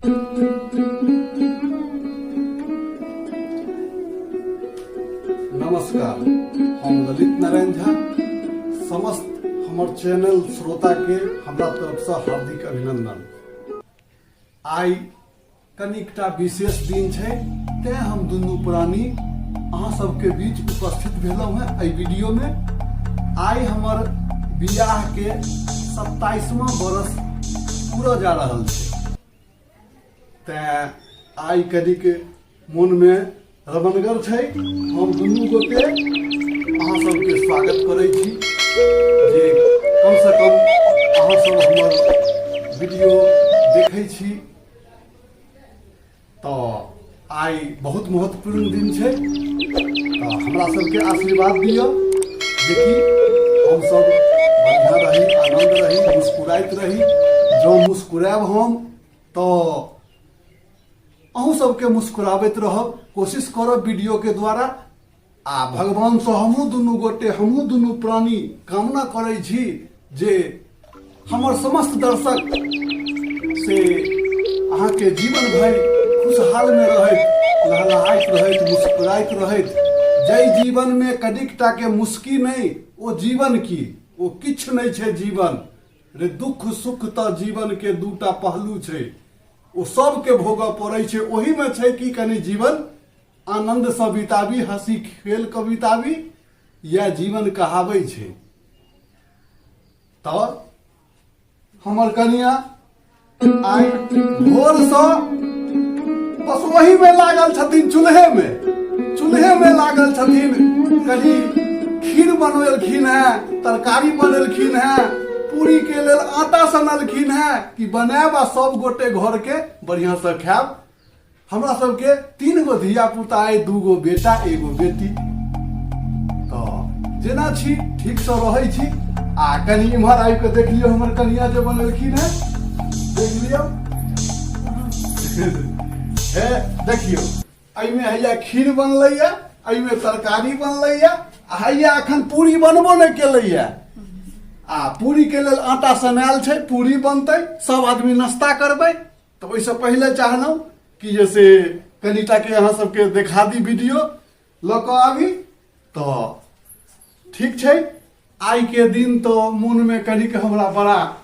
नमस्कार, हम ललित नारायण झा। समस्त हमर चैनल श्रोता के हमरा तरफ से हार्दिक अभिनंदन। आई कनिकटा विशेष दिन है, ते हम दुनू प्राणी अहाँ सबके बीच उपस्थित भेलौं हैं। एहि वीडियो में आई हमर बियाह के 27वां बरस पूरा जा रहल छै, ते आई कनिक मन में रमनगर छै। हम दुनू गोटे अहाँ सबके स्वागत करै छी जे कम से कम अहाँ सब हमर वीडियो देखै छी। तो आई बहुत महत्वपूर्ण दिन छै, तो हमरा सबके आशीर्वाद दियो जेकि हम सब बढ़िया रही, आनंद रही, मुस्कुराइत रही। जो मुस्कुराब हम तो अहूँ सबके मुस्कुराबैत रहब, कोशिश करब वीडियो के द्वारा। आ भगवान से हमहूँ दुनू गोटे, हमहूँ दुनू प्राणी कामना करै छी जे हमर समस्त दर्शक से अहाँ के जीवन भरि खुशहाल में रहैत, लहलहाइत रहैत, मुस्कुराइत रहैत। जै जीवन में कनिकटा के मुस्की नहीं, ओ जीवन की ओ किछ नहीं छै जीवन रे। दुख सुख तो जीवन के दूटा पहलू छै, ओ सबके भोगऽ पड़ै छै। ओही में छै कि कनि जीवन आनंद से बिताबी, हंसी खेल के बिताबी, यह जीवन कहाबै छै। तो हमर कनिया आई भोर से बस वही में लागल छथिन, चूल्हे में लागल छथिन। कनी खीर बनवेलखिन है, तरकारी बनेलखिन है, पूरी के लेल आटा सनलखिन है कि बनाब आ सब गोटे घर के बढ़िया से खायब। हमरा सबके 3 गो धिया पुता है, 2 गो बेटा, 1 गो बेटी। तो जेना छी ठीक से रहे छी। आ कनी इम्हर आबि के देख लियो हमर कनिया जे बनेलखिन है, देख लियो। हे देखियो, एहिमे हैया खीर बनलैया, एहिमे तरकारी बनलैया, आ हैया अखन पूरी बनबो नहीं केलैया। आ पूरी के लेल आटा सनायल छै, पूरी बनतै, सब आदमी नाश्ता करबै। तो ओइसे पहले चाहलौं कि जैसे कनिटा के अहाँ सबके देखा दी वीडियो लऽ कऽ आबी। तो ठीक छै। आई के दिन तो मन में कनिक हमरा बड़ा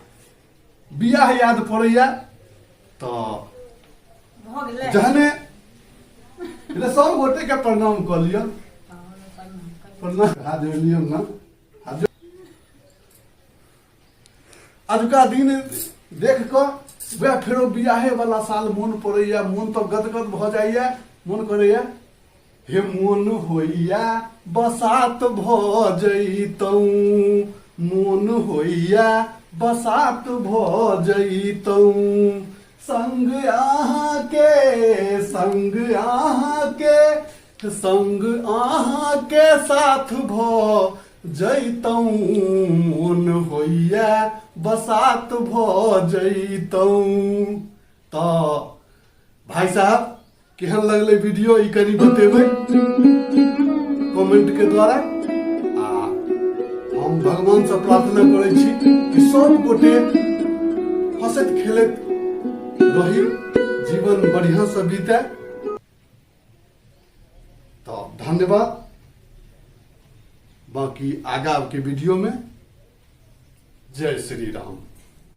बियाह याद पड़ैया। तो जहने सब गोटे के प्रणाम कऽ लियो, प्रणाम हाथ जोड़ लियो ना। अजुका दिन देख कऽ वह फेरो बियाहे वाला साल मन पड़ैया, मन तो गदगद भ जाइया। मन करैया हे मन होइया बसात भ जइतौ, मन होइया बसात भ जइतौ, संग अहाँ के, संग अहाँ के, संग अहाँ के साथ भ जइतौ, मन होइया बसात भ जइतौ। तो भाई साहब केहन लगले वीडियो ई कनी बतेबै कमेंट के द्वारा। आ हम भगवान से प्रार्थना करै छी कि सब गोटे हंसैत खेलैत रही, जीवन बढ़िया से बीते। तो धन्यवाद। बाकी आगा के वीडियो में जय श्री राम।